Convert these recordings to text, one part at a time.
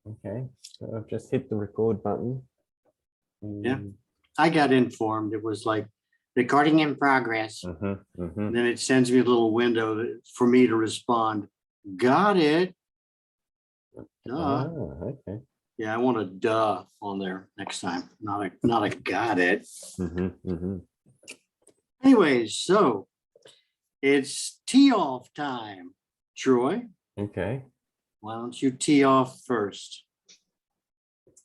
Okay, so I've just hit the record button. Yeah. I got informed. It was like recording in progress. And then it sends me a little window for me to respond. Got it. Duh. Okay. Yeah, I want a duh on there next time. Not a got it. Anyways, so it's tee off time. Troy, Okay. why don't you tee off first?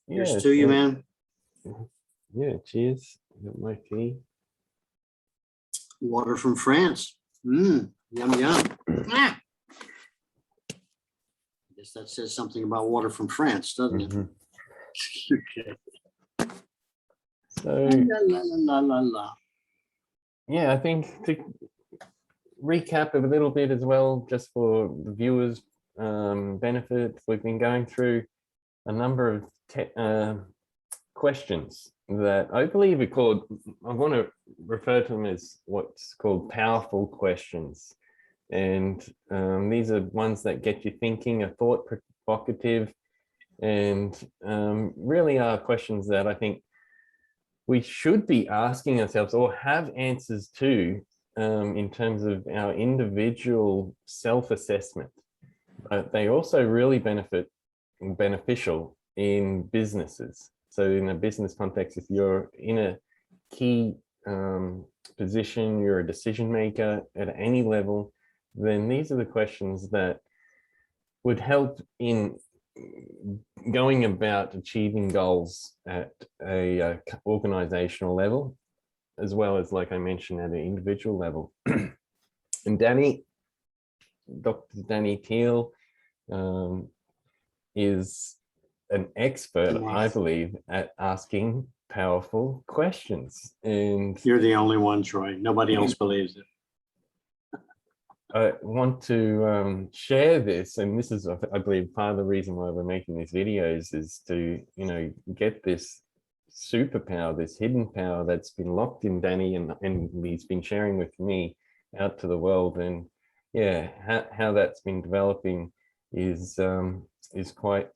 Here's Yeah, to you, so- man. Yeah, cheers. Got my tea. Water from France. Yum, yum. Ah. I guess that says something about water from France, doesn't it? Okay. So La, la, la, la, la. yeah, I think to recap a little bit as well, just for the viewers' benefit, we've been going through a number of questions that I believe are called, I want to refer to them as what's called powerful questions. And these are ones that get you thinking, are thought provocative, and really are questions that I think we should be asking ourselves or have answers to in terms of our individual self-assessment. But they also really beneficial in businesses. So in a business context, if you're in a key position, you're a decision maker at any level, then these are the questions that would help in going about achieving goals at a organizational level, as well as, like I mentioned, at an individual level. And Dr. Danny Thiel is an expert, I believe, at asking powerful questions. And You're the only one, Troy. Nobody else believes it. I want to share this, and this is, I believe, part of the reason why we're making these videos is to, get this superpower, this hidden power that's been locked in Danny and he's been sharing with me out to the world. And yeah, how that's been developing is quite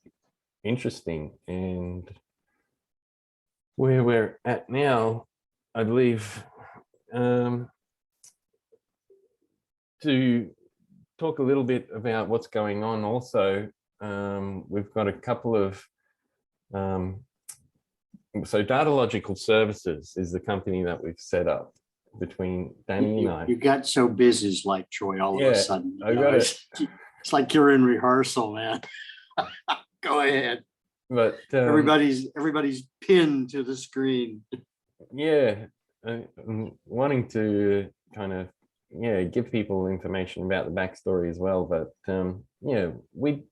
interesting. And where we're at now, I believe, to talk a little bit about what's going on also, we've got a couple of, so Datalogical Services is the company that we've set up between Danny and I. You got so busy, like Troy, all of a sudden. It's like you're in rehearsal, man. Go ahead. But everybody's pinned to the screen. Yeah, I'm wanting to kind of give people information about the backstory as well. But we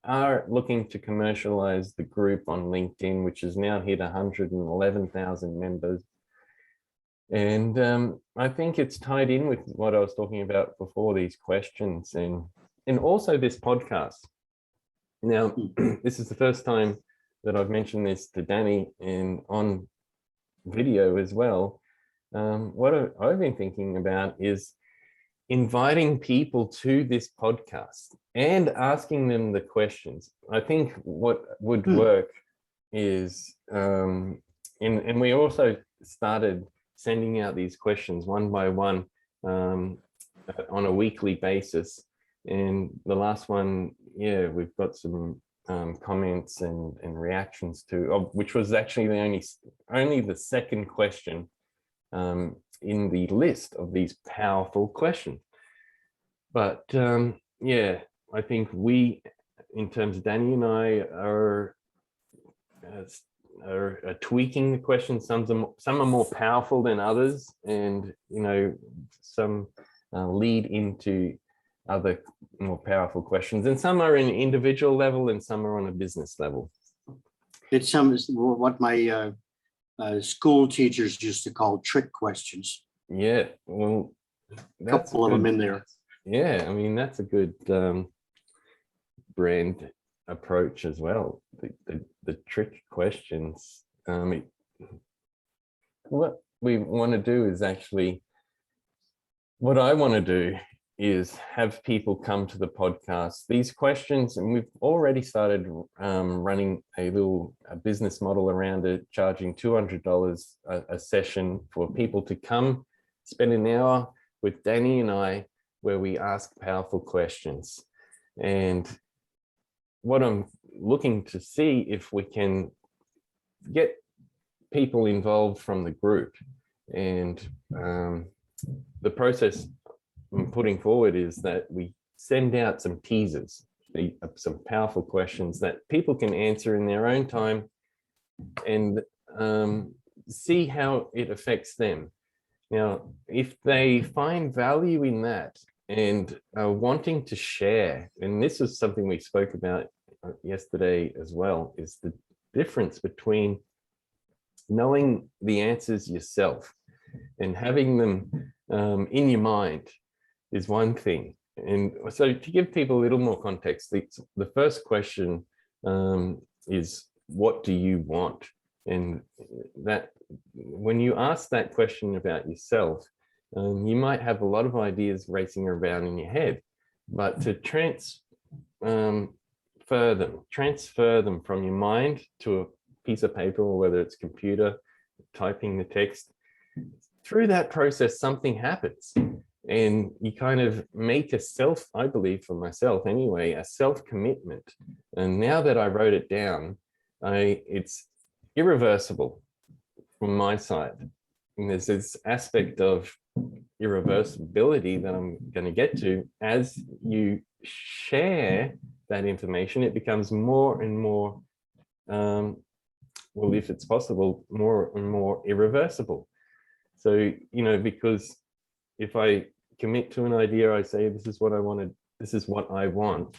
are looking to commercialize the group on LinkedIn, which has now hit 111,000 members. And I think it's tied in with what I was talking about before, these questions and also this podcast. Now, this is the first time that I've mentioned this to Danny and on video as well. What I've been thinking about is inviting people to this podcast and asking them the questions. I think what would work is, and we also started sending out these questions one by one on a weekly basis. And the last one, we've got some comments and reactions to, which was actually the only the second question in the list of these powerful questions. But I think we, in terms of Danny and I, are tweaking the questions. Some are more powerful than others, and some lead into other more powerful questions, and some are in individual level and some are on a business level. It's what my school teachers used to call trick questions. Yeah, well, a couple of them in there. Yeah, I mean, that's a good brand approach as well. The trick questions. What we want to do is actually, what I want to do is have people come to the podcast. These questions, and we've already started running a business model around it, charging $200 a session for people to come spend an hour with Danny and I, where we ask powerful questions. And what I'm looking to see if we can get people involved from the group. And the process I'm putting forward is that we send out some teasers, some powerful questions that people can answer in their own time and see how it affects them. Now, if they find value in that and are wanting to share, and this is something we spoke about yesterday as well, is the difference between knowing the answers yourself and having them in your mind is one thing. And so to give people a little more context, the first question is, what do you want? And that when you ask that question about yourself, you might have a lot of ideas racing around in your head, but to transfer them from your mind to a piece of paper, or whether it's computer, typing the text, through that process, something happens. And you kind of make I believe for myself anyway, a self-commitment. And now that I wrote it down, it's irreversible from my side. And there's this aspect of irreversibility that I'm going to get to. As you share that information, it becomes more and more, well, if it's possible, more and more irreversible. So, because if I commit to an idea, I say, this is what I wanted, this is what I want,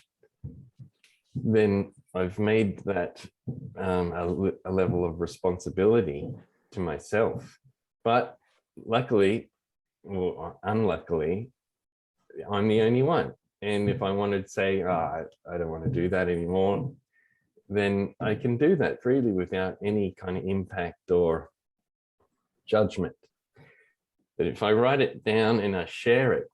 then I've made that a level of responsibility to myself. But luckily, or unluckily, I'm the only one. And if I wanted to say, I don't want to do that anymore, then I can do that freely without any kind of impact or judgment. But if I write it down and I share it,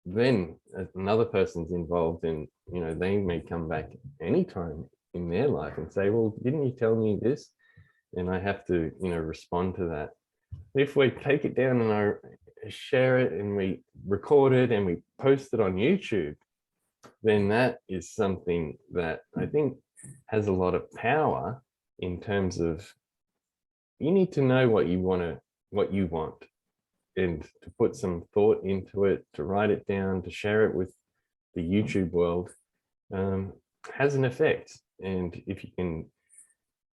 then another person's involved, and they may come back anytime in their life and say, well, didn't you tell me this? And I have to respond to that. If we take it down and I share it and we record it and we post it on YouTube, then that is something that I think has a lot of power, in terms of, you need to know what you want, and to put some thought into it, to write it down, to share it with the YouTube world, has an effect. And if you can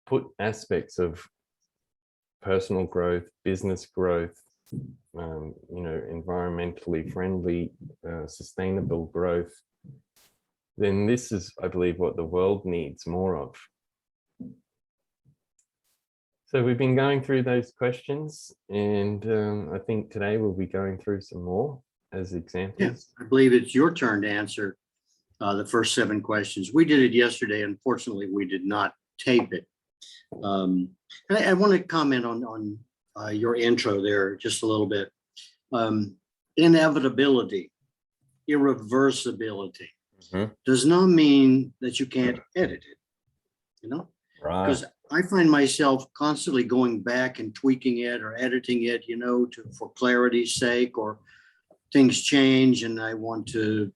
put aspects of personal growth, business growth, environmentally friendly, sustainable growth, then this is, I believe, what the world needs more of. So we've been going through those questions, and I think today we'll be going through some more as examples. Yes, I believe it's your turn to answer the first 7 questions. We did it yesterday. Unfortunately, we did not tape it. I want to comment on your intro there just a little bit. Inevitability, irreversibility does not mean that you can't edit it, Right. Because I find myself constantly going back and tweaking it or editing it, for clarity's sake, or things change and I want to,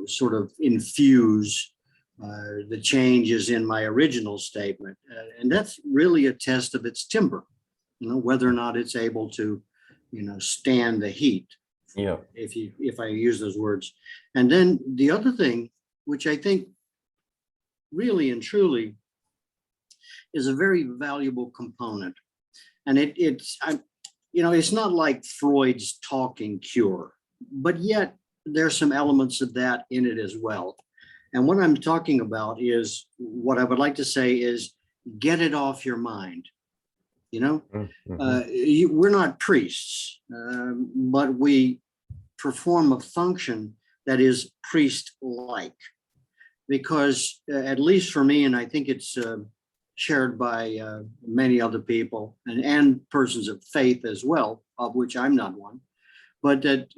sort of infuse the changes in my original statement. And that's really a test of its timber, whether or not it's able to, stand the heat. Yeah. If I use those words. And then the other thing, which I think really and truly is a very valuable component, and it's not like Freud's talking cure, but yet there's some elements of that in it as well. And what I'm talking about is, what I would like to say is, get it off your mind. We're not priests, but we perform a function that is priest-like, because at least for me, and I think it's shared by many other people and persons of faith as well, of which I'm not one, but that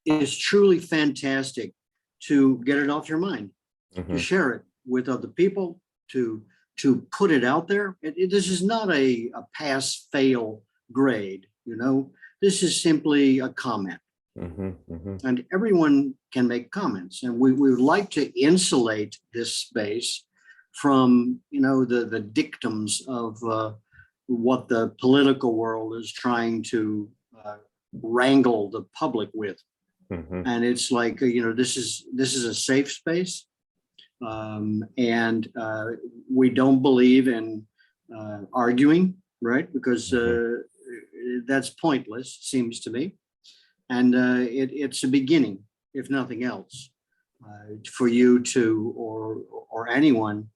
is truly fantastic to get it off your mind, to share it with other people, to put it out there. This is not a pass fail grade, you know. This is simply a comment. And everyone can make comments, and we would like to insulate this space from, you know, the dictums of what the political world is trying to wrangle the public with. And it's like, you know, this is a safe space, and we don't believe in arguing, right? Because that's pointless, seems to me. And it's a beginning, if nothing else, for you to, or anyone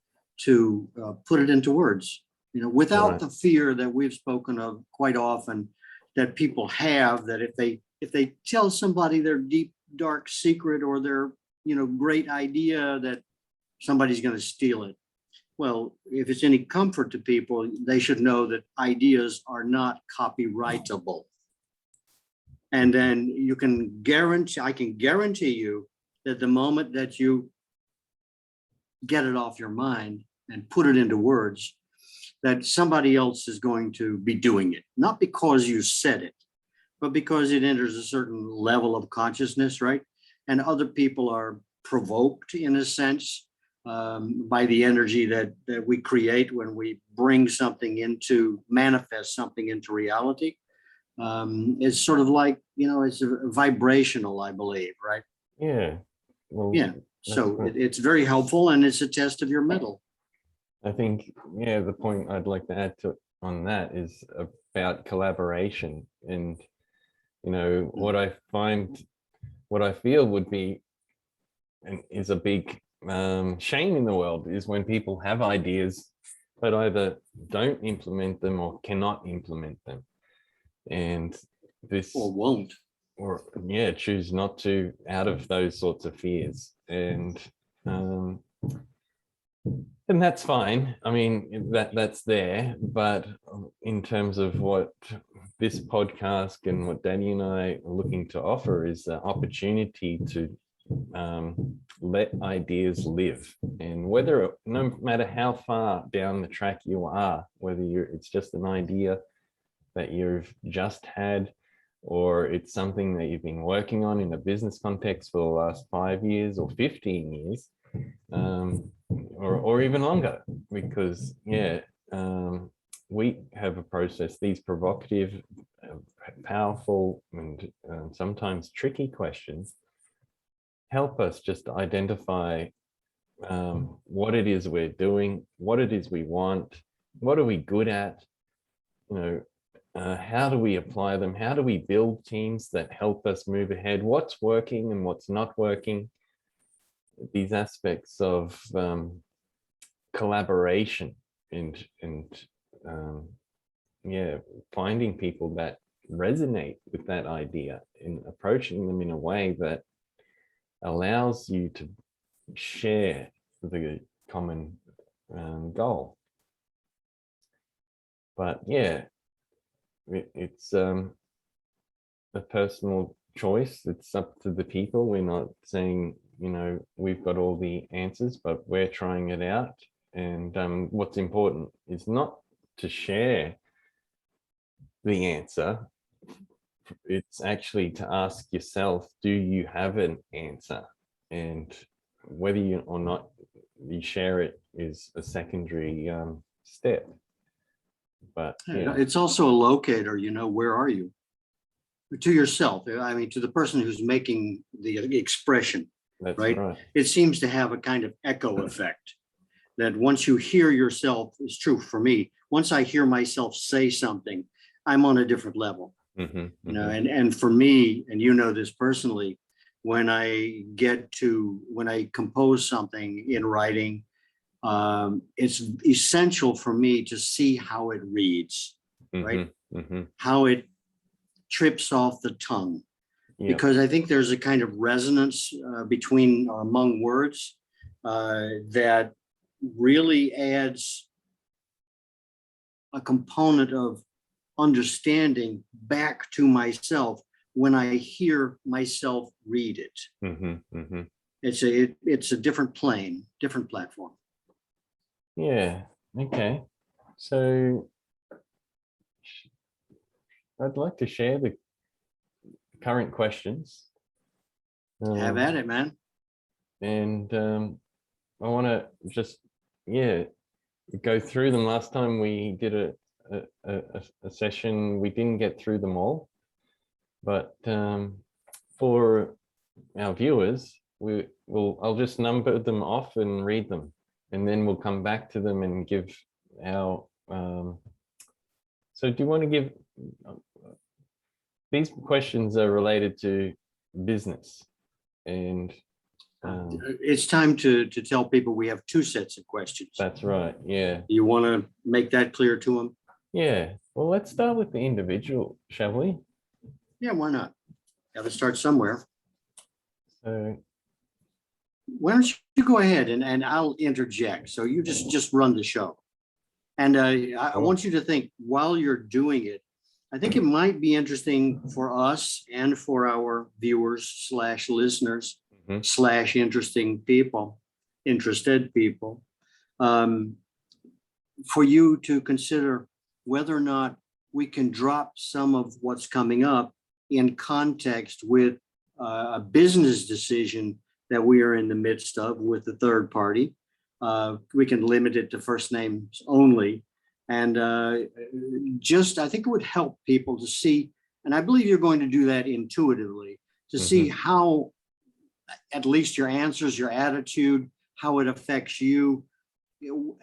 to put it into words, you know, without the fear that we've spoken of quite often, that people have, that if they tell somebody their deep, dark secret or their, you know, great idea, that somebody's going to steal it. Well, if it's any comfort to people, they should know that ideas are not copyrightable. And then you can guarantee, I can guarantee you that the moment that you get it off your mind and put it into words, that somebody else is going to be doing it, not because you said it, but because it enters a certain level of consciousness, right? And other people are provoked, in a sense, by the energy that we create when we bring something into, manifest something into reality. It's sort of like, you know, it's a vibrational, I believe, right? Yeah. Well, yeah. So it's very helpful, and it's a test of your mettle. I think, yeah, the point I'd like to add to on that is about collaboration. And, you know, what I feel would be, and is a big shame in the world, is when people have ideas, but either don't implement them or cannot implement them. And this, or won't, or yeah, choose not to, out of those sorts of fears. And that's fine. I mean, that's there. But in terms of what this podcast and what Danny and I are looking to offer is the opportunity to let ideas live. And whether, no matter how far down the track you are, whether it's just an idea that you've just had, or it's something that you've been working on in a business context for the last 5 years or 15 years, or even longer, because we have a process. These provocative, powerful, and sometimes tricky questions help us just identify what it is we're doing, what it is we want, what are we good at, you know, how do we apply them? How do we build teams that help us move ahead? What's working and what's not working? These aspects of collaboration and finding people that resonate with that idea and approaching them in a way that allows you to share the common goal. But yeah, it's a personal choice. It's up to the people. We're not saying, you know, we've got all the answers, but we're trying it out. And what's important is not to share the answer. It's actually to ask yourself, do you have an answer? And whether you or not you share it is a secondary step. But yeah, it's also a locator, you know, where are you? To yourself, I mean, to the person who's making the expression, right? It seems to have a kind of echo effect, that once you hear yourself, it's true for me, once I hear myself say something, I'm on a different level. You know, and for me, and you know this personally, when I compose something in writing, it's essential for me to see how it reads, right? How it trips off the tongue, because I think there's a kind of resonance between or among words that really adds a component of understanding back to myself when I hear myself read it. It's a different plane, different platform. Yeah. Okay. So I'd like to share the current questions. Have at it, man. And I want to just, go through them. Last time we did a session, we didn't get through them all, but for our viewers, I'll just number them off and read them, and then we'll come back to them and give our so do you want to give these questions are related to business, and it's time to tell people we have two sets of questions. that's right. Yeah. You want to make that clear to them? Yeah. Well, let's start with the individual, shall we? Yeah, why not? Got to start somewhere. So why don't you go ahead and I'll interject. So you just run the show. And I want you to think while you're doing it, I think it might be interesting for us and for our viewers / listeners / interested people, for you to consider whether or not we can drop some of what's coming up in context with a business decision that we are in the midst of with the third party. We can limit it to first names only. And I think it would help people to see, and I believe you're going to do that intuitively, to see how, at least your answers, your attitude, how it affects you,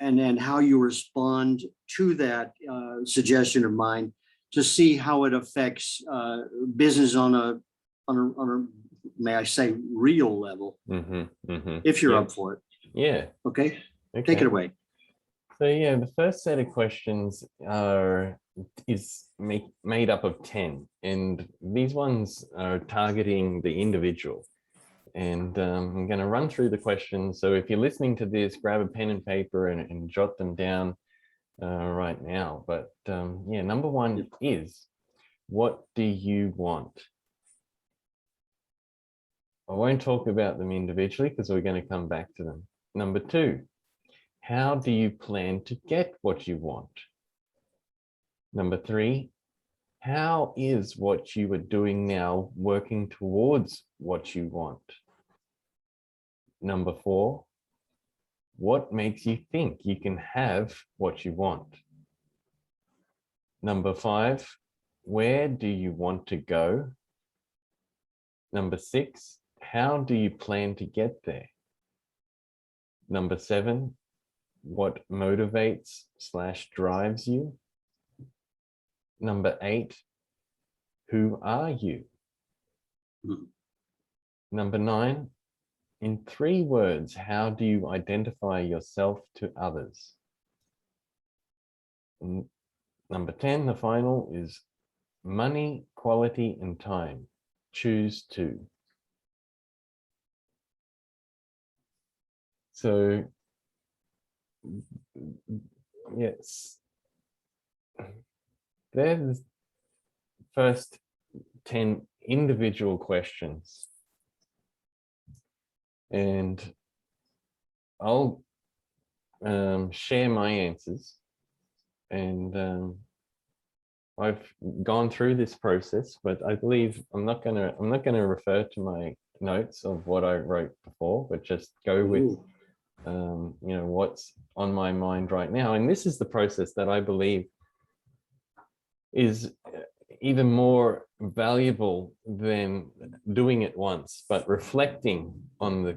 and how you respond to that suggestion of mine, to see how it affects business on a, may I say, real level, if you're up for it. Yeah. Okay. Take it away. So yeah, the first set of questions is made up of 10, and these ones are targeting the individual. And I'm going to run through the questions. So if you're listening to this, grab a pen and paper and jot them down right now. But number one is, what do you want? I won't talk about them individually because we're going to come back to them. Number two, how do you plan to get what you want? Number three, how is what you are doing now working towards what you want? Number four, what makes you think you can have what you want? Number five, where do you want to go? Number six, how do you plan to get there? Number seven, what motivates / drives you? Number eight, who are you? Number nine, in 3 words, how do you identify yourself to others? And number 10, the final, is money, quality, and time. Choose 2. So, yes, there's first 10 individual questions. And I'll share my answers. And I've gone through this process, but I believe I'm not gonna refer to my notes of what I wrote before, but just go with what's on my mind right now. And this is the process that I believe is even more valuable than doing it once, but reflecting on the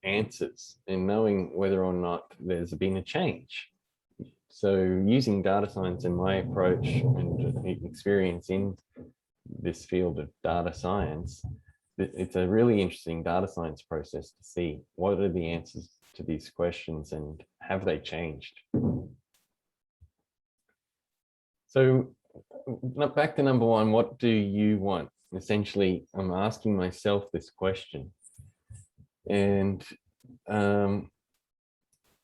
answers and knowing whether or not there's been a change. So using data science in my approach and experience in this field of data science, it's a really interesting data science process to see what are the answers to these questions and have they changed. So back to number one, what do you want? Essentially, I'm asking myself this question, and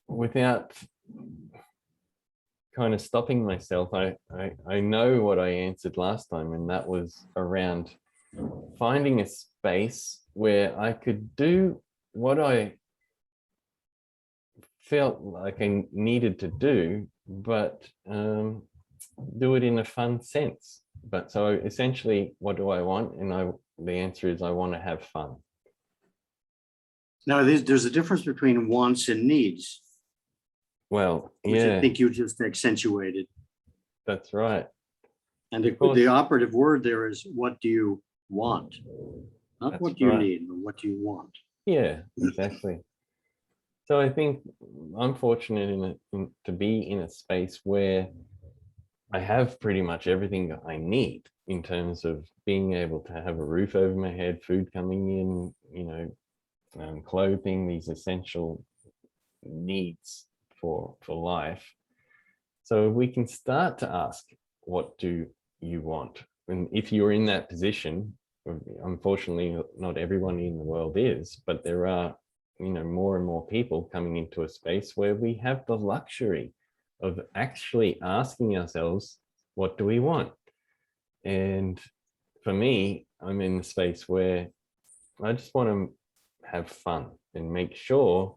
without kind of stopping myself. I know what I answered last time, and that was around finding a space where I could do what I felt like I needed to do, but do it in a fun sense. But so essentially, what do I want? And the answer is I want to have fun. Now, there's a difference between wants and needs, Well, which yeah, I think you just accentuated. that's right. And the operative word there is, what do you want? Not That's what do you right. need, but what do you want? Yeah, exactly. So I think I'm fortunate to be in a space where I have pretty much everything that I need in terms of being able to have a roof over my head, food coming in, clothing, these essential needs for life. So we can start to ask, what do you want? And if you're in that position, unfortunately, not everyone in the world is, but there are, more and more people coming into a space where we have the luxury of actually asking ourselves, what do we want? And for me, I'm in the space where I just want to have fun and make sure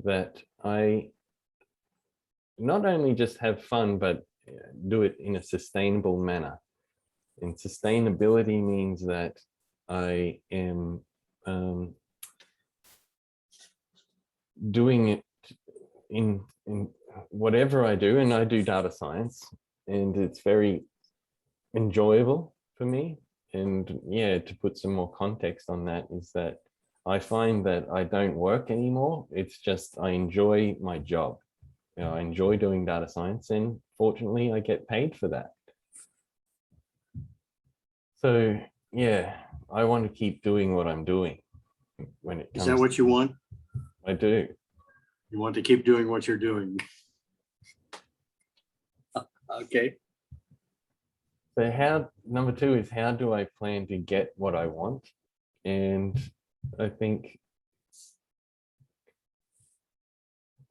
that I not only just have fun, but do it in a sustainable manner. And sustainability means that I am doing it in whatever I do, and I do data science, and it's very enjoyable for me. And yeah, to put some more context on that, is that I find that I don't work anymore. It's just I enjoy my job. I enjoy doing data science, and fortunately, I get paid for that. So yeah, I want to keep doing what I'm doing when it comes. Is that what you want? I do. You want to keep doing what you're doing. Okay. So number 2 is, how do I plan to get what I want? And I think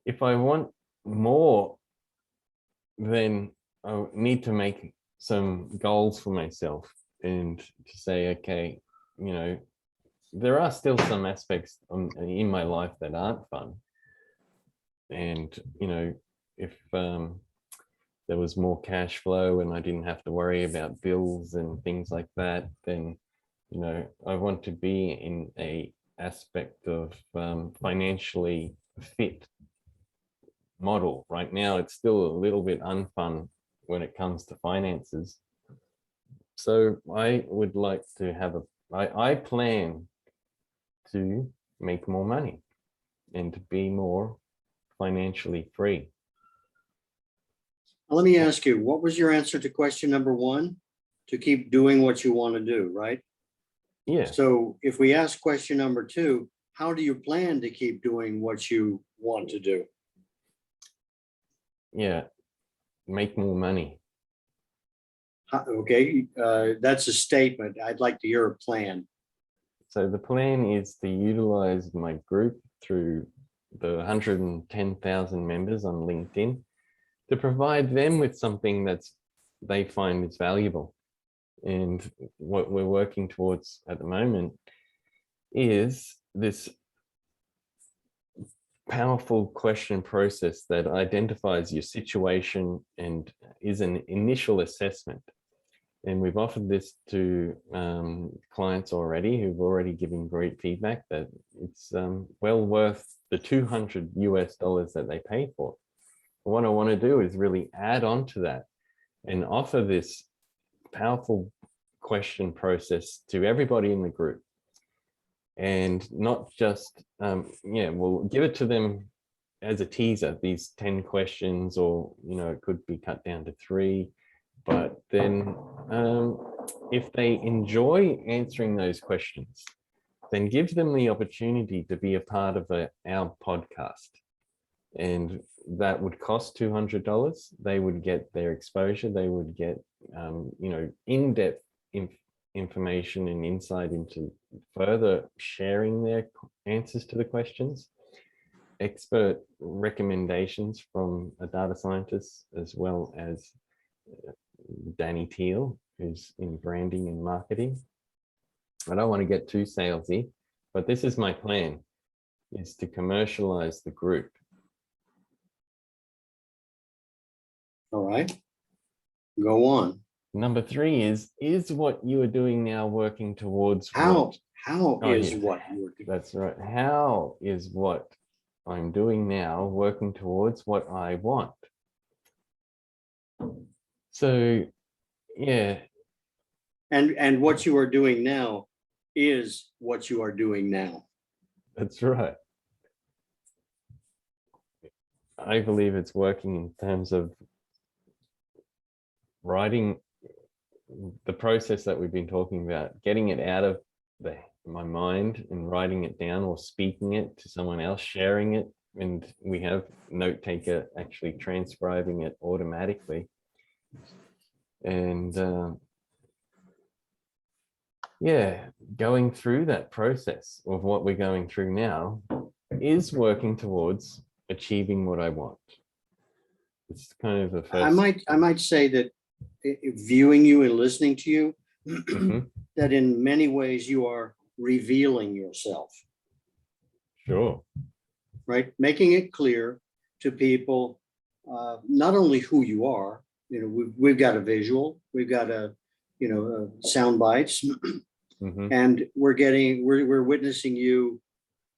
if I want more, then I need to make some goals for myself and to say, okay, there are still some aspects in my life that aren't fun. And, if there was more cash flow and I didn't have to worry about bills and things like that, then, I want to be in a aspect of financially fit model. Right now, it's still a little bit unfun when it comes to finances. So I would like to have I plan to make more money and to be more financially free. Let me ask you, what was your answer to question number 1? To keep doing what you want to do, right? Yeah. So if we ask question number 2, how do you plan to keep doing what you want to do? Yeah. Make more money. Okay. That's a statement. I'd like to hear a plan. So the plan is to utilize my group through the 110,000 members on LinkedIn to provide them with something they find is valuable. And what we're working towards at the moment is this powerful question process that identifies your situation and is an initial assessment. And we've offered this to clients already who've already given great feedback that it's well worth the $200 that they pay for. What I want to do is really add on to that and offer this powerful question process to everybody in the group. And not just, we'll give it to them as a teaser, these 10 questions, or, it could be cut down to 3. But then if they enjoy answering those questions, then give them the opportunity to be a part of our podcast. And that would cost $200. They would get their exposure. They would get, in-depth information and insight into further sharing their answers to the questions. expert recommendations from a data scientist, as well as Danny Teal, who's in branding and marketing. I don't want to get too salesy, but this is my plan, is to commercialize the group. All right. Go on. Number 3 is what you are doing now working towards How Oh, is yeah. what you're doing? That's right. How is what I'm doing now working towards what I want? So, yeah. And what you are doing now is what you are doing now. That's right. I believe it's working in terms of writing the process that we've been talking about, getting it out of my mind and writing it down, or speaking it to someone else, sharing it. And we have note taker actually transcribing it automatically. And yeah, going through that process of what we're going through now is working towards achieving what I want. It's kind of the first. I might say that viewing you and listening to you, that in many ways you are revealing yourself. Sure. Right? Making it clear to people, not only who you are, you know, we've got a visual, we've got sound bites, and we're witnessing you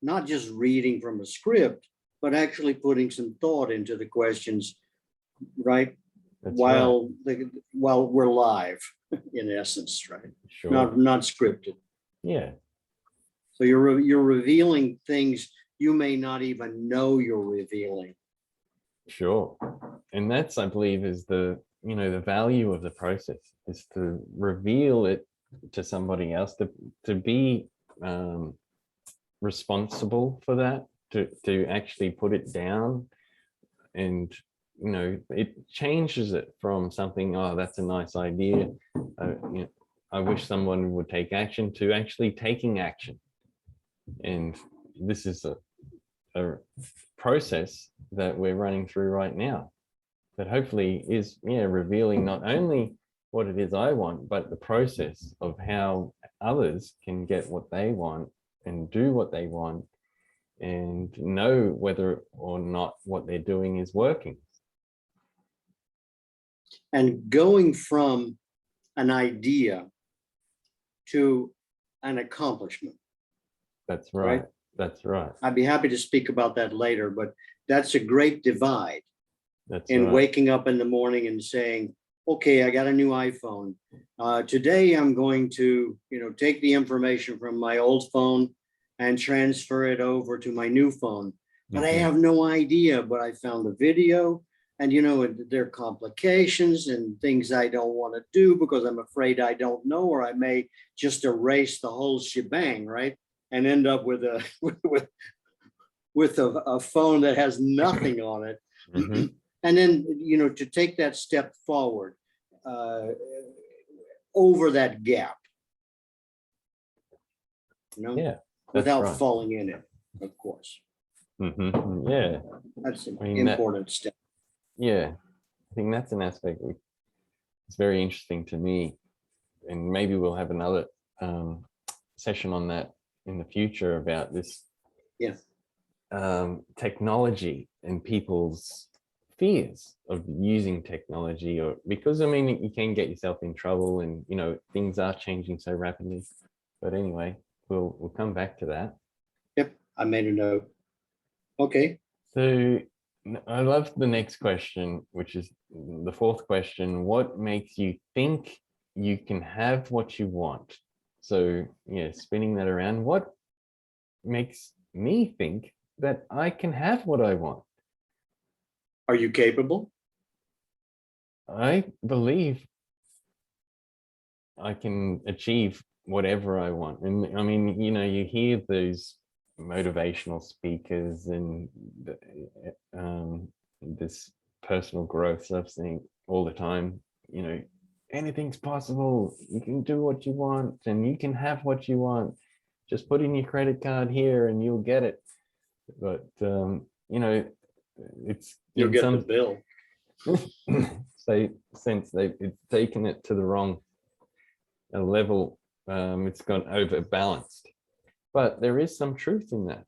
not just reading from a script, but actually putting some thought into the questions, right? While we're live, in essence, right? Sure. Not scripted. Yeah. So you're revealing things you may not even know you're revealing. Sure. And that's, I believe, is the value of the process, is to reveal it to somebody else, to be responsible for that, to actually put it down. And it changes it from something, oh, that's a nice idea, I wish someone would take action, to actually taking action. And this is a process that we're running through right now, that hopefully is revealing not only what it is I want, but the process of how others can get what they want and do what they want, and know whether or not what they're doing is working. And going from an idea to an accomplishment. That's right. That's right. I'd be happy to speak about that later, but that's a great divide. That's in right. Waking up in the morning and saying, okay, I got a new iPhone. Today I'm going to, take the information from my old phone and transfer it over to my new phone. But I have no idea, but I found a video, and there are complications and things I don't want to do because I'm afraid I don't know, or I may just erase the whole shebang, right? And end up with a a phone that has nothing on it. And then, to take that step forward over that gap, without falling in it, of course. Yeah. That's an important step. Yeah. I think that's an aspect it's very interesting to me. And maybe we'll have another session on that in the future, about this technology and people's fears of using technology, or because you can get yourself in trouble, and things are changing so rapidly. But anyway, we'll come back to that. Yep, I made a note. Okay. So I love the next question, which is the 4th question. What makes you think you can have what you want? So spinning that around, what makes me think that I can have what I want? Are you capable? I believe I can achieve whatever I want. And you hear those motivational speakers and this personal growth stuff saying all the time, anything's possible. You can do what you want, and you can have what you want. Just put in your credit card here and you'll get it. But you know, it's You'll in get the some bill. sense they've taken it to the wrong level. It's gone overbalanced. But there is some truth in that,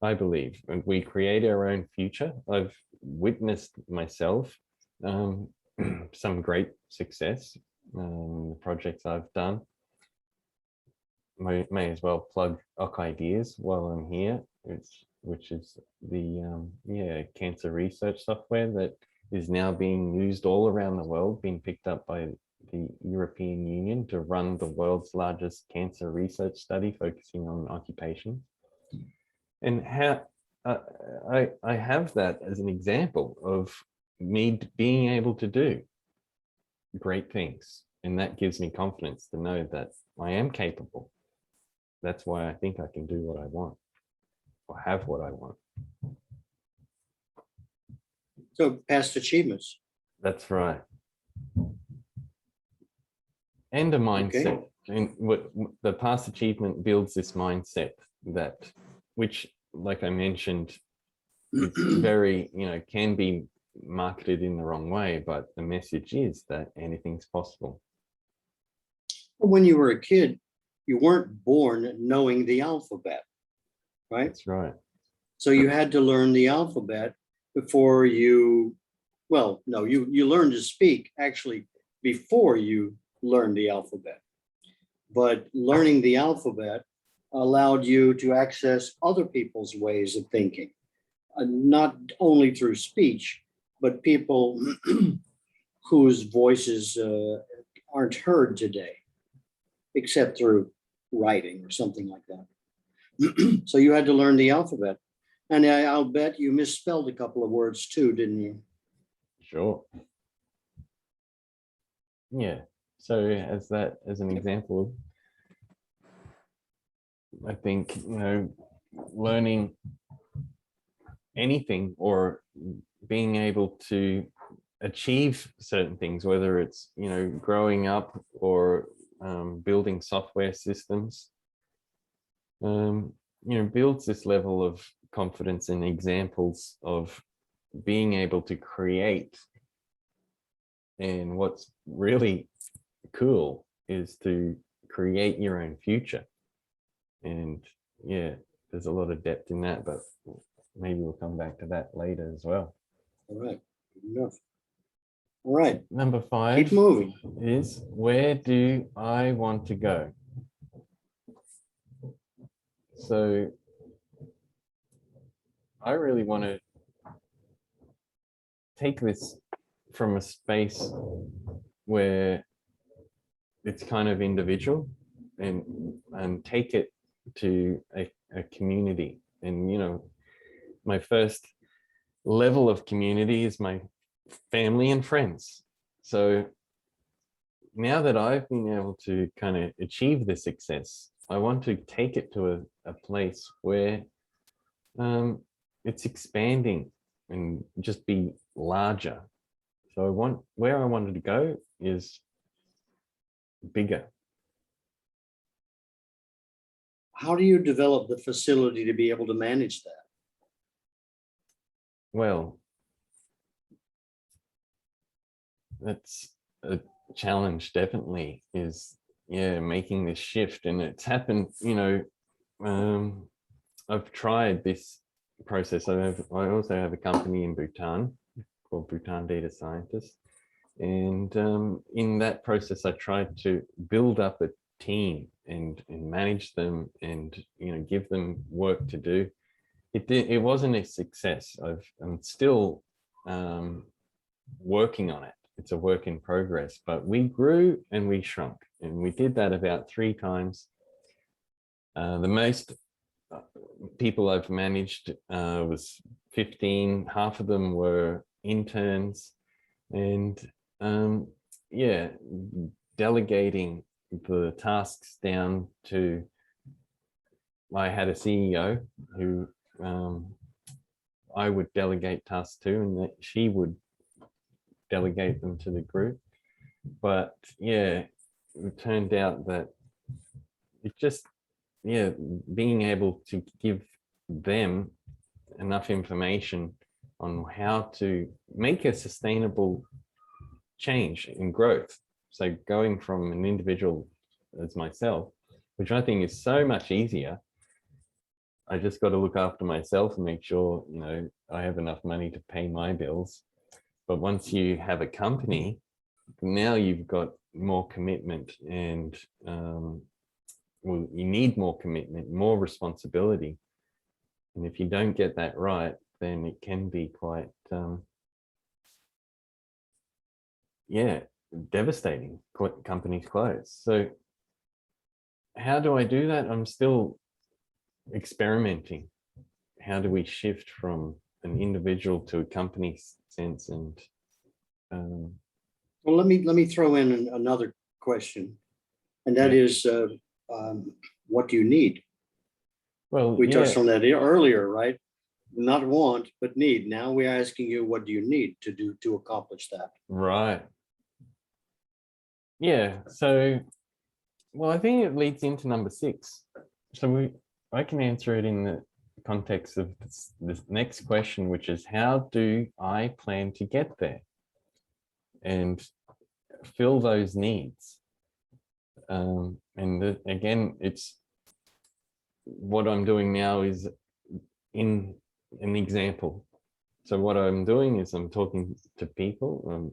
I believe, and we create our own future. I've witnessed myself some great success, the projects I've done. May as well plug OC Ideas while I'm here, which is the cancer research software that is now being used all around the world, being picked up by the European Union to run the world's largest cancer research study focusing on occupation. And how I have that as an example of me being able to do great things. And that gives me confidence to know that I am capable. That's why I think I can do what I want or have what I want. So past achievements. That's right. And a mindset. Okay. And what the past achievement builds this mindset that, which, like I mentioned, it's very, can be marketed in the wrong way, but the message is that anything's possible. When you were a kid, you weren't born knowing the alphabet, right? That's right. So you had to learn the alphabet before you, well, no, you learned to speak actually before you learned the alphabet. But learning the alphabet allowed you to access other people's ways of thinking, not only through speech, but people whose voices aren't heard today, except through writing or something like that. So you had to learn the alphabet. And I'll bet you misspelled a couple of words too, didn't you? Sure. Yeah. So as an example, I think, learning anything or being able to achieve certain things, whether it's, growing up or building software systems, builds this level of confidence and examples of being able to create. And what's really cool is to create your own future. And yeah, there's a lot of depth in that, but maybe we'll come back to that later as well. All right, good enough. All right. Number 5 Keep moving. is, where do I want to go? So I really want to take this from a space where it's kind of individual and take it to a community. And my first level of community is my family and friends. So now that I've been able to kind of achieve this success, I want to take it to a place where it's expanding and just be larger. So where I wanted to go is bigger. How do you develop the facility to be able to manage that? Well, that's a challenge, definitely, is making this shift. And it's happened, I've tried this process. I also have a company in Bhutan called Bhutan Data Scientist. And in that process, I tried to build up a team and manage them and give them work to do. It wasn't a success. I'm still working on it. It's a work in progress, but we grew and we shrunk, and we did that about 3 times. The most people I've managed was 15. Half of them were interns, and delegating the tasks down to, I had a CEO who I would delegate tasks to, and that she would delegate them to the group. But it turned out that it just being able to give them enough information on how to make a sustainable change in growth. So going from an individual as myself, which I think is so much easier. I just got to look after myself and make sure, you know, I have enough money to pay my bills. But once you have a company, now you've got more commitment and well, you need more commitment, more responsibility. And if you don't get that right, then it can be quite, yeah, devastating. Companies close. So how do I do that? I'm still experimenting. How do we shift from an individual to a company sense? And well, let me throw in another question, and that is, what do you need? Well, we touched on that earlier, right? Not want, but need. Now we're asking you, what do you need to do to accomplish that? Right. Yeah. So, well, I think it leads into number 6. So I can answer it in the context of this next question, which is, how do I plan to get there and fill those needs? Again, it's what I'm doing now is in an example. So what I'm doing is I'm talking to people.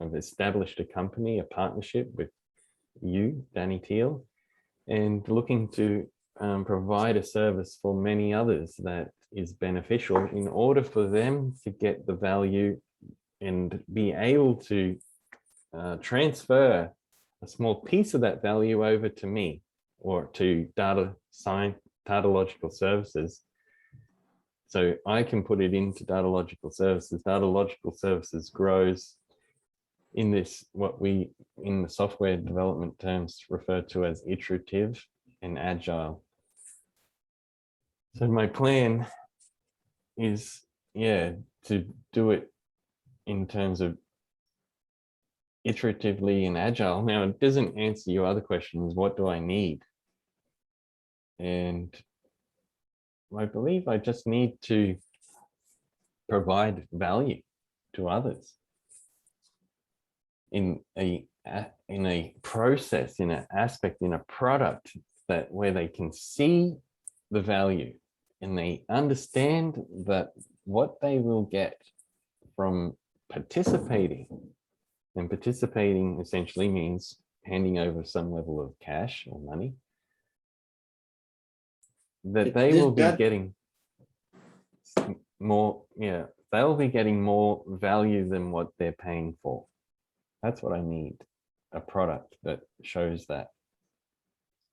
I've established a company, a partnership with you, Danny Teal, and looking to provide a service for many others that is beneficial in order for them to get the value and be able to transfer a small piece of that value over to me or to data science, Datalogical Services. So I can put it into Datalogical Services. Datalogical Services grows in this, what we in the software development terms refer to as iterative and agile. So my plan is, to do it in terms of iteratively and agile. Now, it doesn't answer your other questions. What do I need? And I believe I just need to provide value to others in a process, in an aspect, in a product that where they can see the value and they understand that what they will get from participating. And participating essentially means handing over some level of cash or money that they will be getting more, they'll be getting more value than what they're paying for. That's what I need, a product that shows that.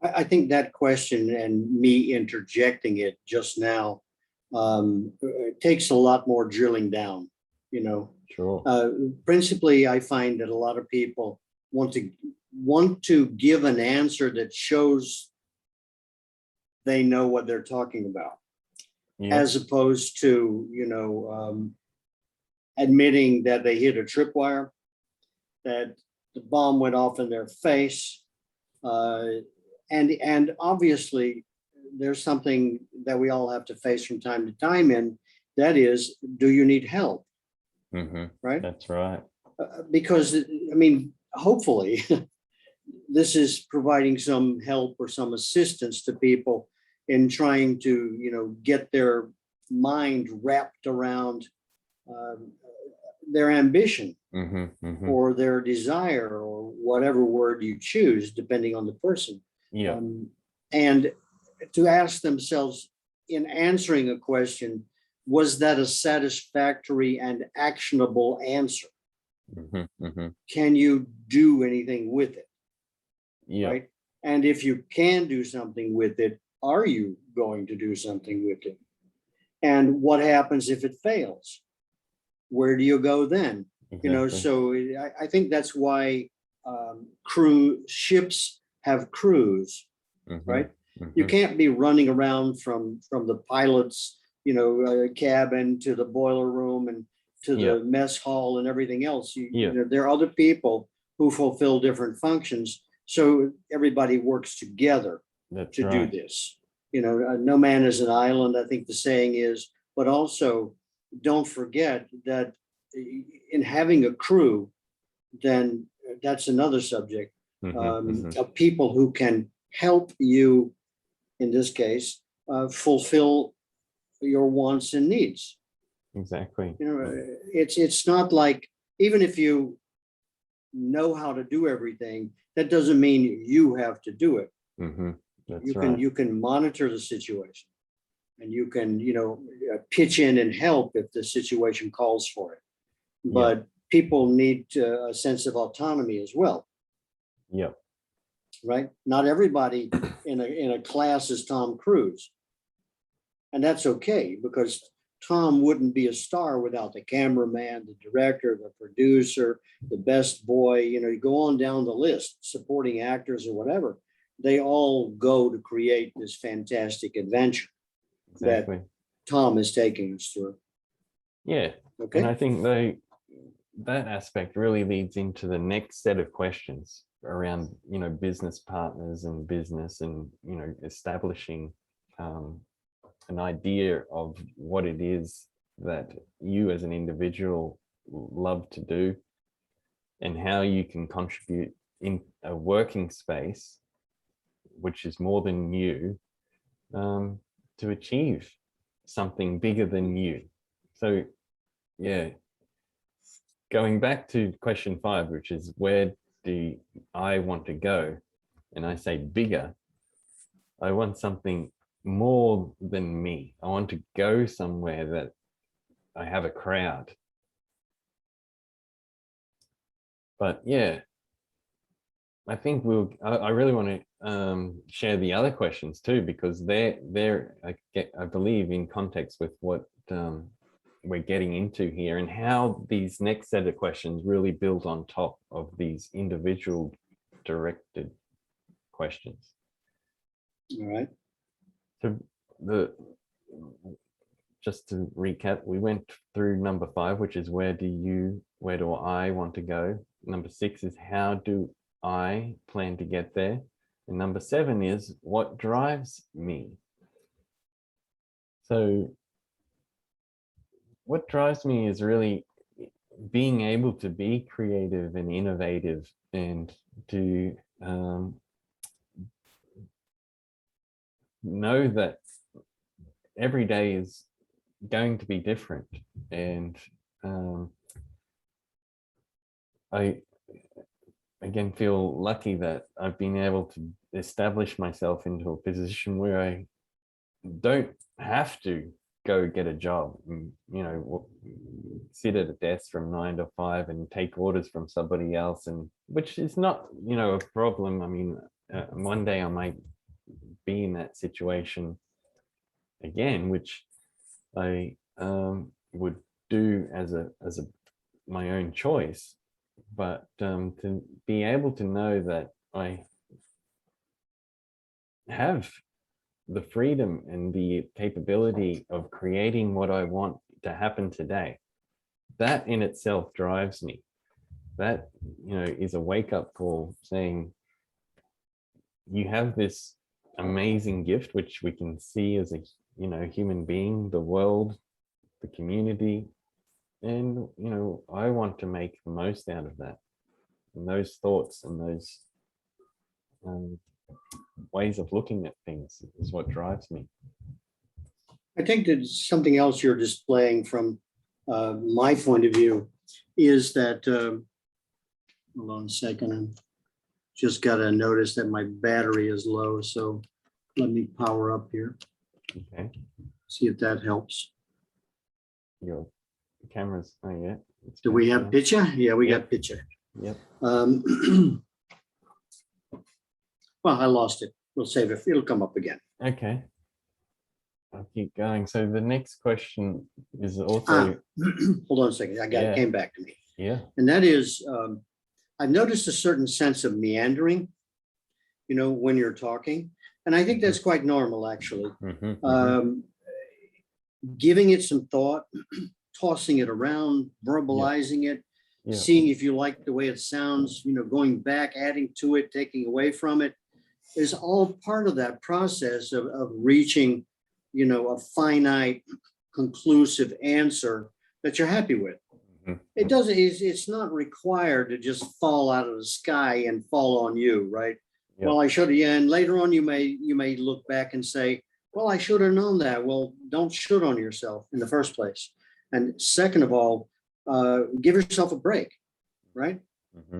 I think that question and me interjecting it just now takes a lot more drilling down, Sure. Principally, I find that a lot of people want to give an answer that shows they know what they're talking about, as opposed to, admitting that they hit a tripwire, that the bomb went off in their face. And obviously, there's something that we all have to face from time to time, and that is, do you need help? Mm-hmm. Right? That's right. Because, hopefully, this is providing some help or some assistance to people in trying to, get their mind wrapped around their ambition, or their desire, or whatever word you choose, depending on the person. And to ask themselves, in answering a question, was that a satisfactory and actionable answer? Can you do anything with it? Right? And if you can do something with it, are you going to do something with it? And what happens if it fails? Where do you go then? So I think that's why ships have crews, right? You can't be running around from the pilot's cabin to the boiler room and to the mess hall and everything else. There are other people who fulfill different functions, so everybody works together to do this. No man is an island. I think the saying is, but also don't forget that in having a crew, then that's another subject, of people who can help you, in this case, fulfill your wants and needs. Exactly. You know, it's not like, even if you know how to do everything, that doesn't mean you have to do it. That's You right. can monitor the situation, and you can, pitch in and help if the situation calls for it. But people need a sense of autonomy as well, Yep. right? Not everybody in a class is Tom Cruise, and that's okay, because Tom wouldn't be a star without the cameraman, the director, the producer, the best boy. You go on down the list, supporting actors or whatever. They all go to create this fantastic adventure Exactly. that Tom is taking us through. Yeah. Okay. And I think that aspect really leads into the next set of questions around, business partners and business, and, establishing an idea of what it is that you as an individual love to do, and how you can contribute in a working space, which is more than you, to achieve something bigger than you. So, yeah, going back to question 5, which is, where do I want to go? And I say bigger. I want something more than me. I want to go somewhere that I have a crowd. But yeah, I think I really want to share the other questions too, because they're I believe in context with what we're getting into here, and how these next set of questions really build on top of these individual directed questions. All right. So just to recap, we went through number 5, which is, where do I want to go? Number 6 is, how do I plan to get there? And number 7 is, what drives me? So what drives me is really being able to be creative and innovative, and to know that every day is going to be different. And I again feel lucky that I've been able to establish myself into a position where I don't have to go get a job, and, sit at a desk from 9 to 5 and take orders from somebody else, and which is not, a problem. I mean, one day I might be in that situation again, which I would do as my own choice. But to be able to know that I have the freedom and the capability of creating what I want to happen today, that in itself drives me. That, is a wake-up call, saying you have this amazing gift, which we can see as a human being, the world, the community, and I want to make the most out of that. And those thoughts and those ways of looking at things is what drives me. I think that something else you're displaying from my point of view is that, hold on a second, I just got to notice that my battery is low. So let me power up here. Okay. See if that helps. Your camera's, oh yeah. Do we have picture? Yeah, we got picture. Yep. Well, I lost it. We'll save it. It'll come up again. Okay. I'll keep going. So the next question is also. Hold on a second. It came back to me. Yeah. And that is, I've noticed a certain sense of meandering, when you're talking. And I think that's quite normal, actually. Giving it some thought, tossing it around, verbalizing it, seeing if you like the way it sounds, going back, adding to it, taking away from it, is all part of that process of reaching, a finite conclusive answer that you're happy with. It doesn't, it's not required to just fall out of the sky and fall on you, right? Yep. Well, I should have, yeah, and later on you may look back and say, well, I should have known that. Well, don't should on yourself in the first place. And second of all, give yourself a break, right?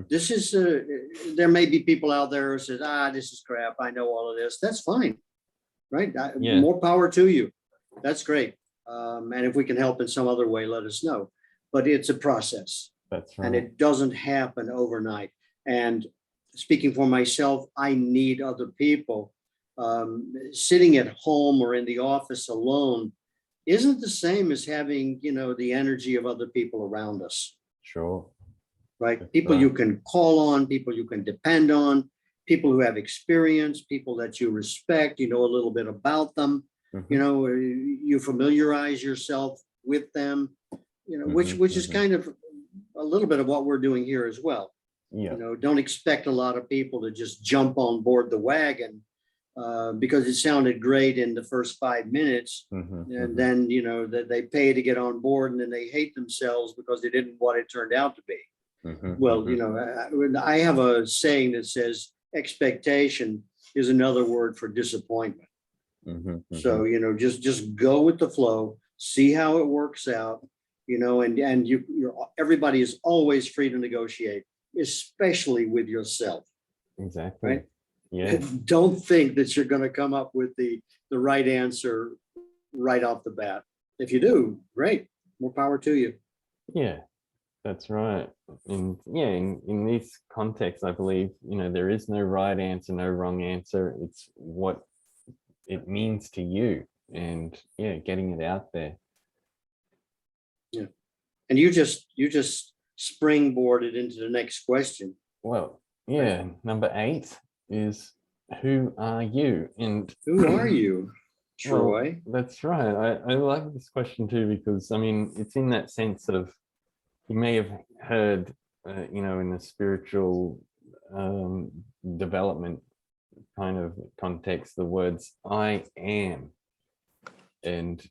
This is, there may be people out there who says, this is crap. I know all of this. That's fine, right? Yeah. More power to you. That's great. And if we can help in some other way, let us know. But it's a process. That's right. And it doesn't happen overnight. And speaking for myself, I need other people. Sitting at home or in the office alone isn't the same as having, the energy of other people around us. Sure. Right? People you can call on, people you can depend on, people who have experience, people that you respect, a little bit about them, you familiarize yourself with them, which is kind of a little bit of what we're doing here as well. Yeah. Don't expect a lot of people to just jump on board the wagon because it sounded great in the first 5 minutes. And then, that they pay to get on board and then they hate themselves because they didn't what it turned out to be. Well, I have a saying that says expectation is another word for disappointment. So, just go with the flow, see how it works out, and everybody is always free to negotiate, especially with yourself. Exactly. Right? Yeah. Don't think that you're going to come up with the right answer right off the bat. If you do, great, more power to you. Yeah. That's right. And yeah, in this context, I believe, there is no right answer, no wrong answer. It's what it means to you and getting it out there. Yeah. And you just springboarded into the next question. Well, yeah. Number 8 is, who are you? And who are you, Troy? Well, that's right. I like this question too, because it's in that sense of, you may have heard, in the spiritual development kind of context, the words "I am," and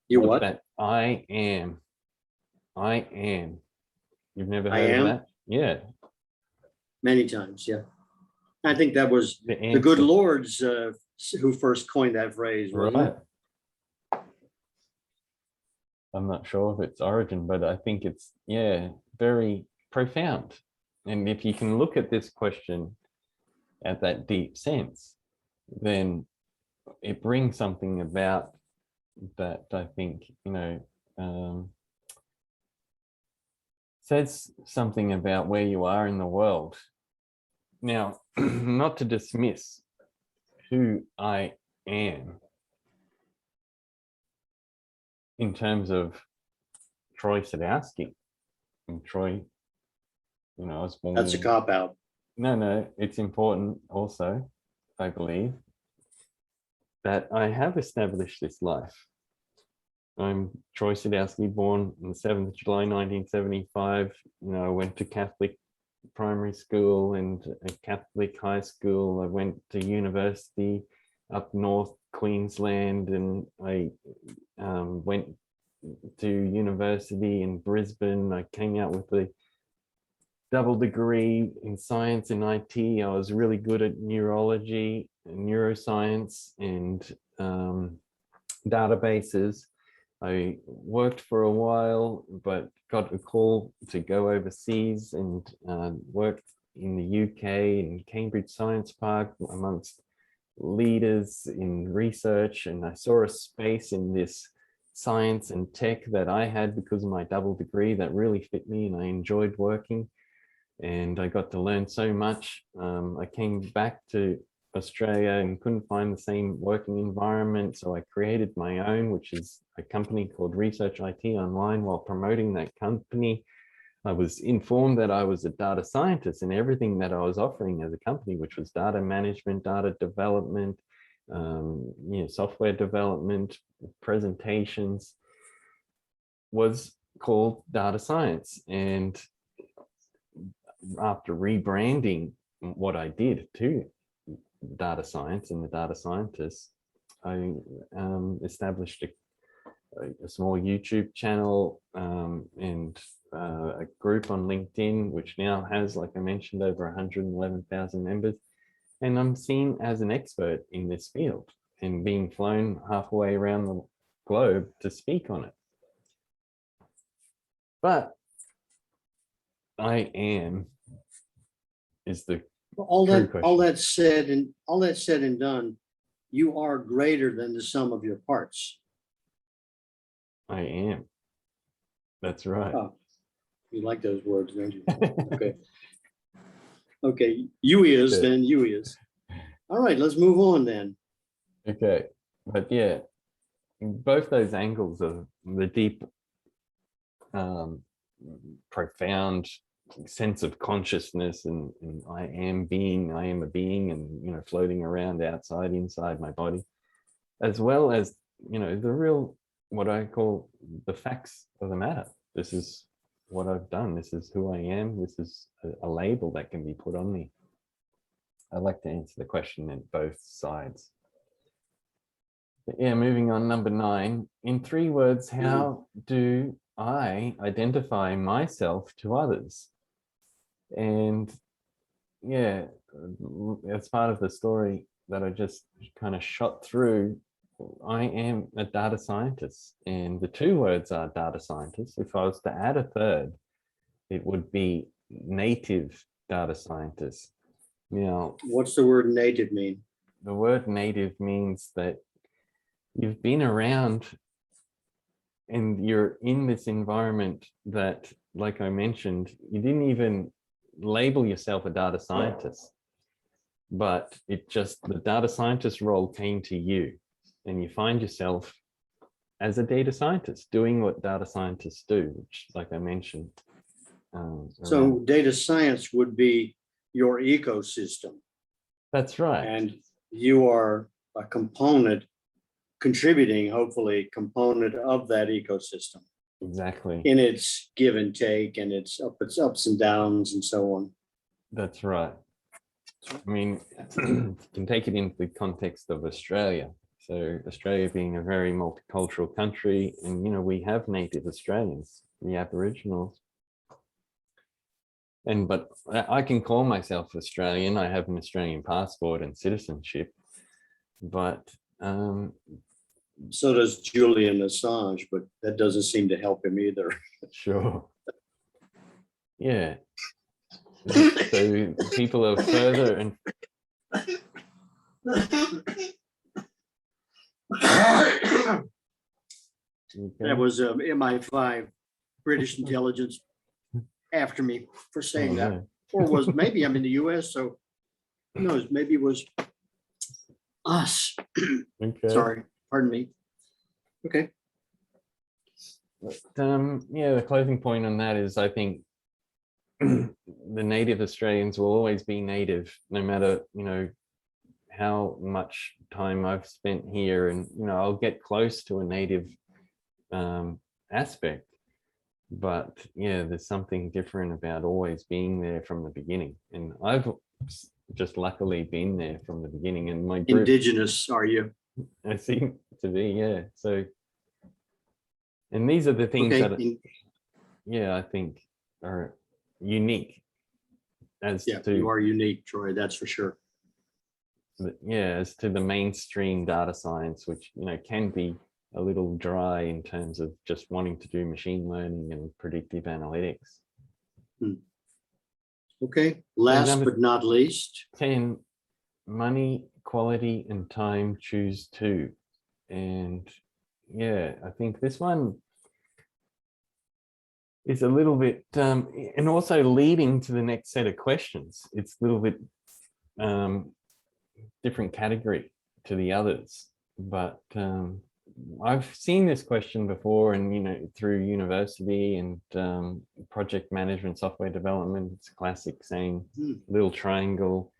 what? That I am. I am. You've never I heard am? of that? Yeah. Many times, yeah. I think that was the good Lord's who first coined that phrase, wasn't it? I'm not sure of its origin, but I think it's, very profound. And if you can look at this question at that deep sense, then it brings something about that I think, says something about where you are in the world. Now, not to dismiss who I am in terms of Troy Sadowski. And Troy, I was born. That's a cop-out. No, it's important also, I believe, that I have established this life. I'm Troy Sadowski, born on the 7th of July, 1975. I went to Catholic primary school and a Catholic high school. I went to university up north Queensland, and I went to university in Brisbane. I came out with a double degree in science and IT. I was really good at neurology and neuroscience and databases. I worked for a while, but got a call to go overseas and worked in the UK in Cambridge Science Park amongst leaders in research. And I saw a space in this science and tech that I had because of my double degree that really fit me, and I enjoyed working. And I got to learn so much. I came back to Australia and couldn't find the same working environment. So I created my own, which is a company called Research IT Online. While promoting that company, I was informed that I was a data scientist, and everything that I was offering as a company, which was data management, data development, software development, presentations, was called data science. And after rebranding what I did to data science and the data scientists, I established a small YouTube channel and a group on LinkedIn, which now has, like I mentioned, over 111,000 members. And I'm seen as an expert in this field and being flown halfway around the globe to speak on it. But I am is the All true that, question. all that said and done, you are greater than the sum of your parts. I am. That's right. Oh, you like those words, don't you? Okay. Okay, you is, Yeah. then you is. All right, let's move on then. Okay. But yeah, both those angles of the deep, profound sense of consciousness and I am a being and, you know, floating around outside, inside my body, as well as, you know, the real, what I call the facts of the matter. This is what I've done. This is who I am. This is a label that can be put on me. I'd like to answer the question in both sides. But yeah, moving on, number 9. In 3 words, how do I identify myself to others? And yeah, as part of the story that I just kind of shot through, I am a data scientist, and the 2 words are data scientist. If I was to add a third, it would be native data scientist. Now, What's the word native mean? the word native means that you've been around and you're in this environment that, like I mentioned, you didn't even label yourself a data scientist, but it just, the data scientist role came to you and you find yourself as a data scientist doing what data scientists do, which, like I mentioned. So data science would be your ecosystem. That's right. And you are a component, contributing, hopefully, component of that ecosystem. Exactly. In its give and take and its ups and downs and so on. That's right. I mean, you can take it into the context of Australia. So Australia being a very multicultural country, and, you know, we have native Australians, the Aboriginals. But I can call myself Australian. I have an Australian passport and citizenship, but so does Julian Assange, but that doesn't seem to help him either. Sure. Yeah. So people are further and that was MI5, British intelligence, after me for saying that. no. Or was, maybe I'm in the US, so who knows, maybe it was us. Okay. Sorry, pardon me. Okay. But, yeah, the closing point on that is, I think the native Australians will always be native, no matter, you know, how much time I've spent here, and, you know, I'll get close to a native aspect. But yeah, there's something different about always being there from the beginning. And I've just luckily been there from the beginning. And my group, Indigenous, are you? I seem to be, yeah. So, and these are the things that, yeah, I think are unique as to, you are unique, Troy, that's for sure. Yeah, as to the mainstream data science, which, you know, can be a little dry in terms of just wanting to do machine learning and predictive analytics. Okay, last but not least. 10, money, quality, and time, choose 2. And yeah, I think this one is a little bit, and also leading to the next set of questions. It's a little bit different category to the others, but I've seen this question before, and, you know, through university and project management, software development. It's a classic saying, little triangle,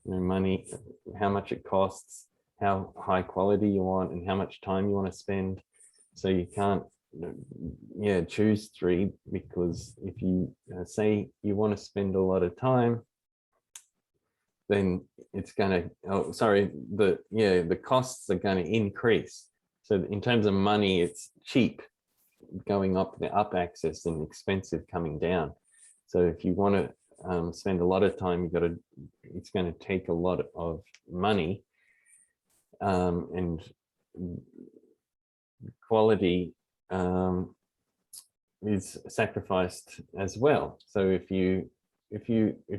you know, money, how much it costs, how high quality you want, and how much time you want to spend. So you can't, yeah, choose 3, because if you say you want to spend a lot of time, then it's going to, oh, sorry, the costs are going to increase. So in terms of money, it's cheap going up access and expensive coming down. So if you want to spend a lot of time, it's going to take a lot of money, and quality is sacrificed as well. So if you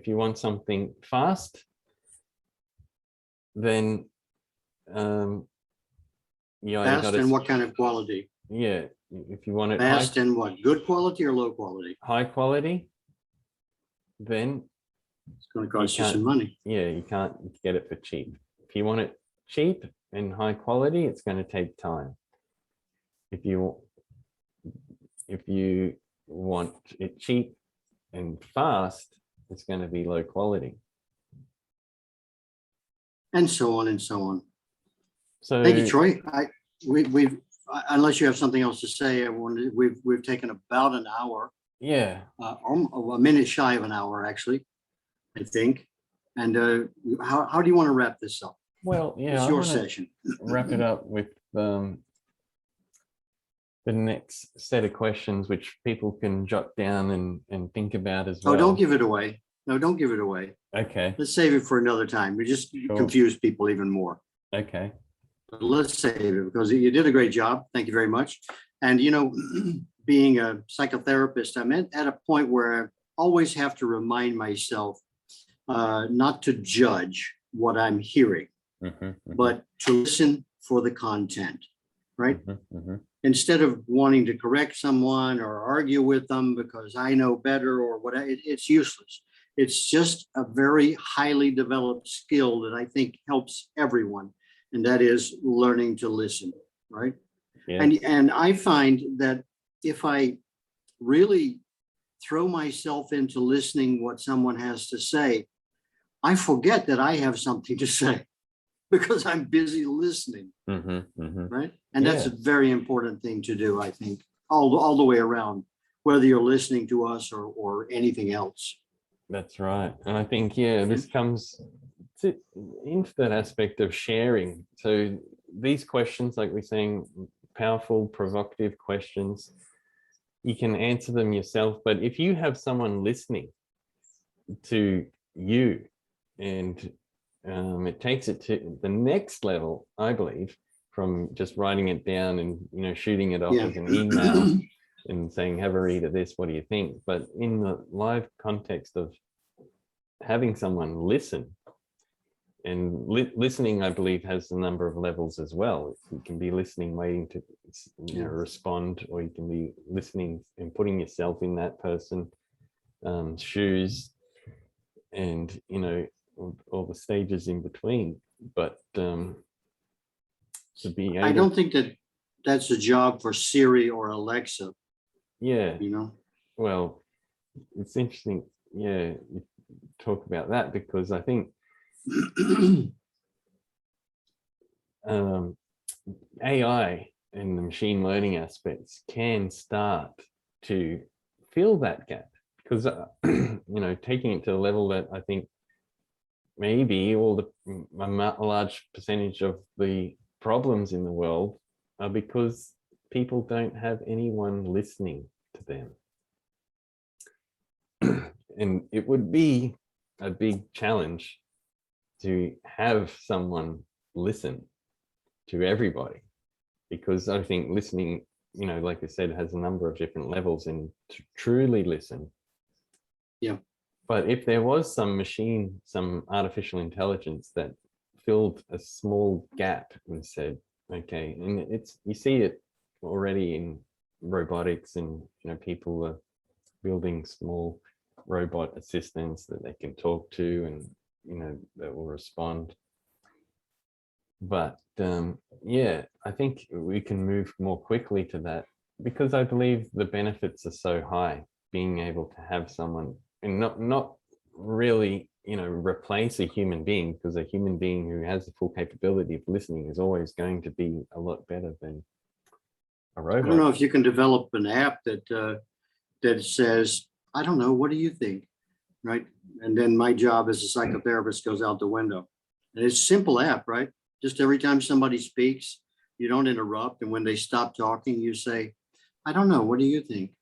want something fast, then Fast and what kind of quality? Yeah, if you want it Fast and what? Good quality or low quality? high quality, then it's going to cost you some money. Yeah, you can't get it for cheap. If you want it cheap and high quality, it's going to take time. If you want it cheap and fast, it's going to be low quality. And so on and so on. So thank you, Troy. We've unless you have something else to say, we've taken about an hour. Yeah. A minute shy of an hour, actually, I think. And how do you want to wrap this up? Well, yeah, it's your session. Wrap it up with the next set of questions, which people can jot down and think about as well. Oh, don't give it away. No, don't give it away. Okay. Let's save it for another time. We just confuse people even more. Okay. But let's save it because you did a great job. Thank you very much. And, you know, being a psychotherapist, I'm at a point where I always have to remind myself not to judge what I'm hearing, but to listen for the content, right? Instead of wanting to correct someone or argue with them because I know better or whatever, it's useless. It's just a very highly developed skill that I think helps everyone, and that is learning to listen, right? Yeah. And I find that if I really throw myself into listening what someone has to say, I forget that I have something to say because I'm busy listening, right? And that's a very important thing to do, I think, all the way around, whether you're listening to us or anything else. That's right. And I think, this comes into that aspect of sharing. So these questions, like we're saying, powerful, provocative questions, you can answer them yourself. But if you have someone listening to you, and it takes it to the next level, I believe, from just writing it down and, shooting it off as an email and saying, have a read of this, what do you think? But in the live context of having someone listen, and listening, I believe, has a number of levels as well. You can be listening, waiting to respond, or you can be listening and putting yourself in that person's shoes, and all the stages in between. But to be able, I don't think that's a job for Siri or Alexa. Yeah. Well, it's interesting. Yeah, you talk about that because I think AI and the machine learning aspects can start to fill that gap, because taking it to a level that I think maybe a large percentage of the problems in the world are because people don't have anyone listening to them. And it would be a big challenge to have someone listen to everybody, because I think listening, like I said, has a number of different levels, and to truly listen. Yeah. But if there was some artificial intelligence that filled a small gap and said, okay, and you see it already in robotics, and people are building small robot assistants that they can talk to, and that will respond. But I think we can move more quickly to that, because I believe the benefits are so high, being able to have someone and not really replace a human being, because a human being who has the full capability of listening is always going to be a lot better than a robot. I don't know if you can develop an app that says, I don't know, what do you think? right? And then my job as a psychotherapist goes out the window. And it's a simple app, right? Just every time somebody speaks, you don't interrupt. And when they stop talking, you say, I don't know, what do you think?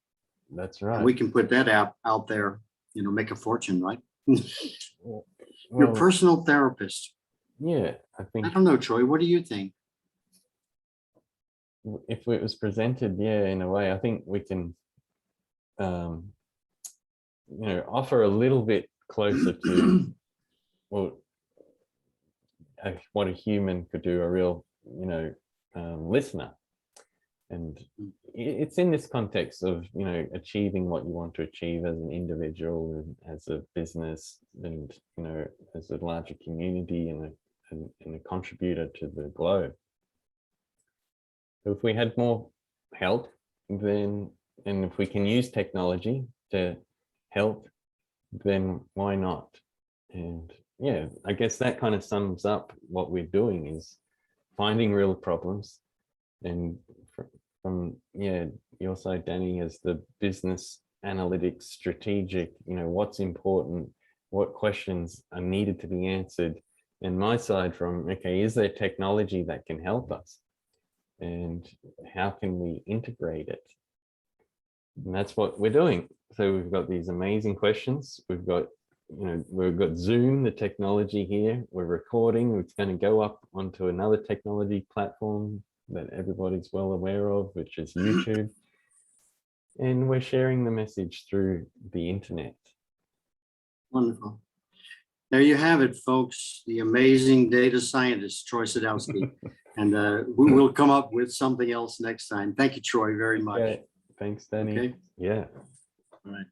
That's And right. we can put that app out there, make a fortune, right? Your Well, personal therapist. yeah, I think I don't know, Troy, what do you think? if it was presented, yeah, in a way, I think we can, offer a little bit closer to well, what a human could do, a real, listener. And it's in this context of, achieving what you want to achieve as an individual and as a business and, as a larger community and a contributor to the globe. So if we had more help, then, and if we can use technology to help, then why not? And yeah, I guess that kind of sums up what we're doing is finding real problems. And from your side, Danny, as the business analytics strategic, what's important, what questions are needed to be answered. And my side from, okay, is there technology that can help us? And how can we integrate it? And that's what we're doing. So we've got these amazing questions. We've got Zoom, the technology here. We're recording. It's going to go up onto another technology platform that everybody's well aware of, which is YouTube. And we're sharing the message through the internet. Wonderful. There you have it, folks. The amazing data scientist, Troy Sadowski. And we will come up with something else next time. Thank you, Troy, very much. Okay. Thanks, Danny. Okay. Yeah. All right.